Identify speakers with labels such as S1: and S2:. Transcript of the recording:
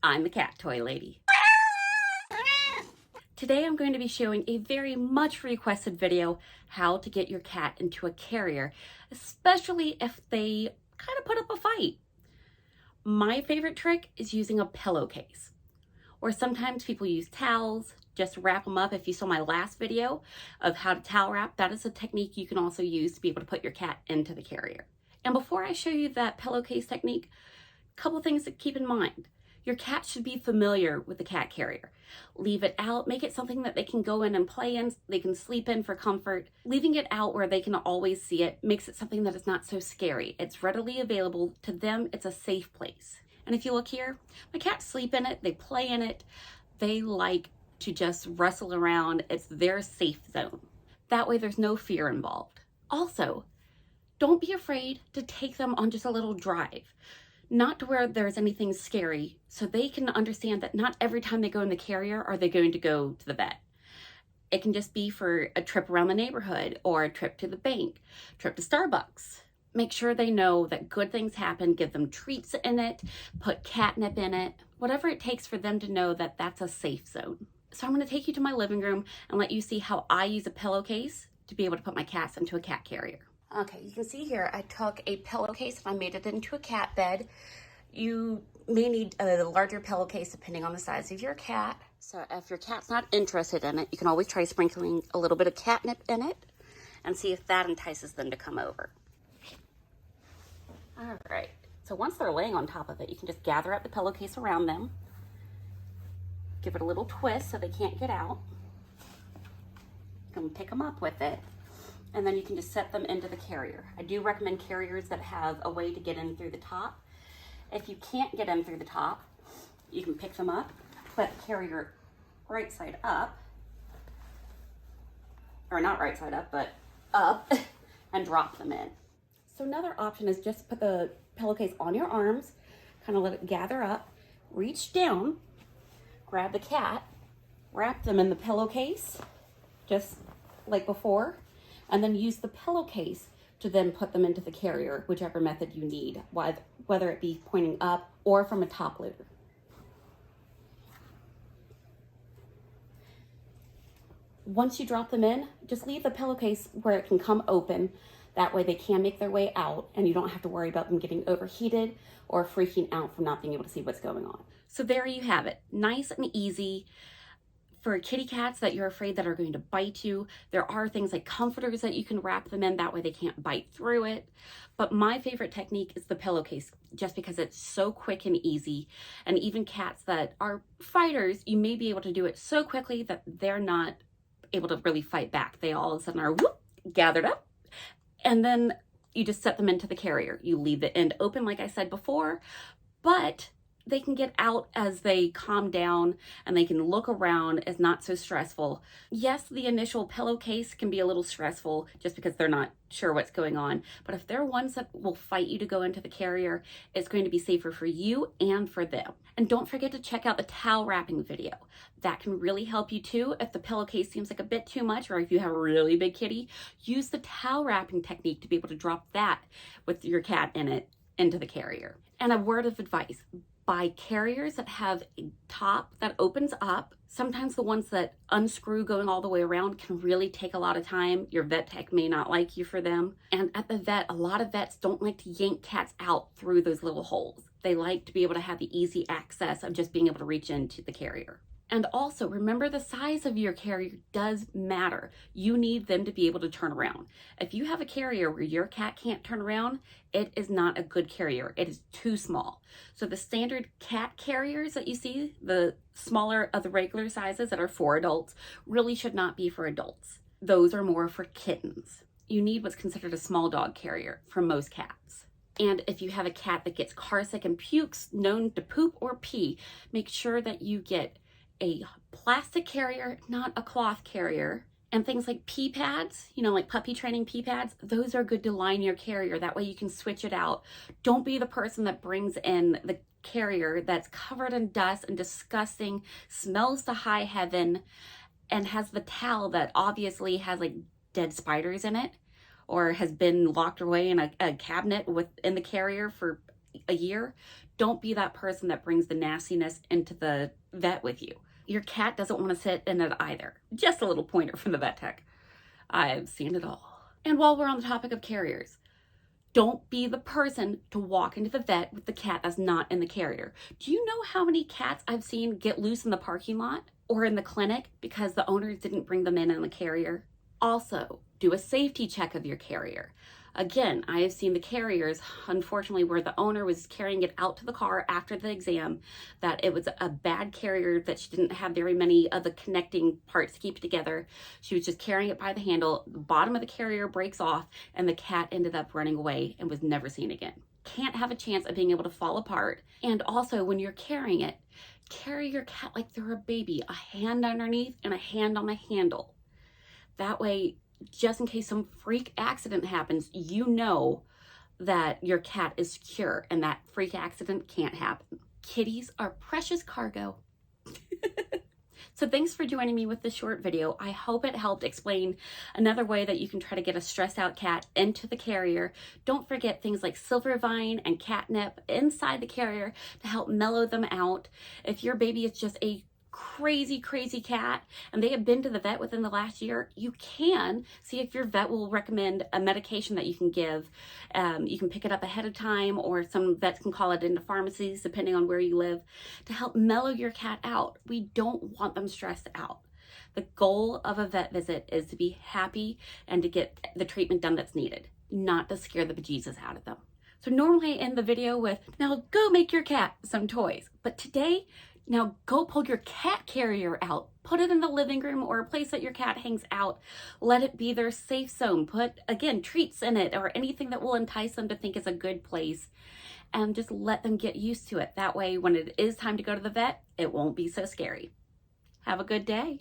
S1: I'm the cat toy lady. Today I'm going to be showing a very much requested video how to get your cat into a carrier, especially if they kind of put up a fight. My favorite trick is using a pillowcase, or sometimes people use towels, just wrap them up. If you saw my last video of how to towel wrap, that is a technique you can also use to be able to put your cat into the carrier. And before I show you that pillowcase technique, a couple things to keep in mind. Your cat should be familiar with the cat carrier. Leave it out, make it something that they can go in and play in, they can sleep in for comfort. Leaving it out where they can always see it makes it something that is not so scary. It's readily available to them, it's a safe place. And if you look here, my cats sleep in it, they play in it, they like to just wrestle around. It's their safe zone. That way there's no fear involved. Also, don't be afraid to take them on just a little drive. Not to where there's anything scary, so they can understand that not every time they go in the carrier are they going to go to the vet. It can just be for a trip around the neighborhood or a trip to the bank, trip to Starbucks. Make sure they know that good things happen, give them treats in it, put catnip in it, whatever it takes for them to know that that's a safe zone. So I'm going to take you to my living room and let you see how I use a pillowcase to be able to put my cats into a cat carrier. Okay, you can see here I took a pillowcase and I made it into a cat bed. You may need a larger pillowcase depending on the size of your cat. So if your cat's not interested in it, you can always try sprinkling a little bit of catnip in it and see if that entices them to come over. All right, so once they're laying on top of it, you can just gather up the pillowcase around them. Give it a little twist so they can't get out. You can pick them up with it. And then you can just set them into the carrier. I do recommend carriers that have a way to get in through the top. If you can't get in through the top, you can pick them up, put the carrier right side up, or not right side up, but up, and drop them in. So another option is just put the pillowcase on your arms, kind of let it gather up, reach down, grab the cat, wrap them in the pillowcase, just like before, and then use the pillowcase to then put them into the carrier, whichever method you need, whether it be pointing up or from a top loader. Once you drop them in, just leave the pillowcase where it can come open. That way they can make their way out and you don't have to worry about them getting overheated or freaking out from not being able to see what's going on. So there you have it, nice and easy. For kitty cats that you're afraid that are going to bite you, there are things like comforters that you can wrap them in, that way they can't bite through it. But my favorite technique is the pillowcase, just because it's so quick and easy. And even cats that are fighters, you may be able to do it so quickly that they're not able to really fight back. They all of a sudden are whoop, gathered up, and then you just set them into the carrier. You leave the end open, like I said before, but they can get out as they calm down and they can look around. It's not so stressful. Yes, the initial pillowcase can be a little stressful just because they're not sure what's going on. But if they're ones that will fight you to go into the carrier, it's going to be safer for you and for them. And don't forget to check out the towel wrapping video. That can really help you too. If the pillowcase seems like a bit too much, or if you have a really big kitty, use the towel wrapping technique to be able to drop that with your cat in it into the carrier. And a word of advice: buy carriers that have a top that opens up. Sometimes the ones that unscrew going all the way around can really take a lot of time. Your vet tech may not like you for them. And at the vet, a lot of vets don't like to yank cats out through those little holes. They like to be able to have the easy access of just being able to reach into the carrier. And also remember, the size of your carrier does matter. You need them to be able to turn around. If you have a carrier where your cat can't turn around, it is not a good carrier. It is too small. So the standard cat carriers that you see, the smaller of the regular sizes that are for adults, really should not be for adults. Those are more for kittens. You need what's considered a small dog carrier for most cats. And if you have a cat that gets carsick and pukes, known to poop or pee, make sure that you get a plastic carrier, not a cloth carrier. And things like pee pads, like puppy training pee pads, those are good to line your carrier. That way you can switch it out. Don't be the person that brings in the carrier that's covered in dust and disgusting, smells to high heaven, and has the towel that obviously has like dead spiders in it, or has been locked away in a cabinet in the carrier for a year. Don't be that person that brings the nastiness into the vet with you. Your cat doesn't want to sit in it either. Just a little pointer from the vet tech. I've seen it all. And while we're on the topic of carriers, don't be the person to walk into the vet with the cat that's not in the carrier. Do you know how many cats I've seen get loose in the parking lot or in the clinic because the owners didn't bring them in the carrier? Also, do a safety check of your carrier. Again, I have seen the carriers, unfortunately, where the owner was carrying it out to the car after the exam, that it was a bad carrier, that she didn't have very many of the connecting parts to keep it together. She was just carrying it by the handle. The bottom of the carrier breaks off, and the cat ended up running away and was never seen again. Can't have a chance of being able to fall apart. And also, when you're carrying it, carry your cat like they're a baby, a hand underneath and a hand on the handle. That way, just in case some freak accident happens, you know that your cat is secure and that freak accident can't happen. Kitties are precious cargo. So thanks for joining me with this short video. I hope it helped explain another way that you can try to get a stressed out cat into the carrier. Don't forget things like Silvervine and catnip inside the carrier to help mellow them out. If your baby is just a crazy cat and they have been to the vet within the last year, you can see if your vet will recommend a medication that you can give. You can pick it up ahead of time, or some vets can call it into pharmacies depending on where you live, to help mellow your cat out. We don't want them stressed out. The goal of a vet visit is to be happy and to get the treatment done that's needed, not to scare the bejesus out of them. So normally I end the video with, now go make your cat some toys, but today, now go pull your cat carrier out. Put it in the living room or a place that your cat hangs out. Let it be their safe zone. Put, again, treats in it or anything that will entice them to think it's a good place. And just let them get used to it. That way, when it is time to go to the vet, it won't be so scary. Have a good day.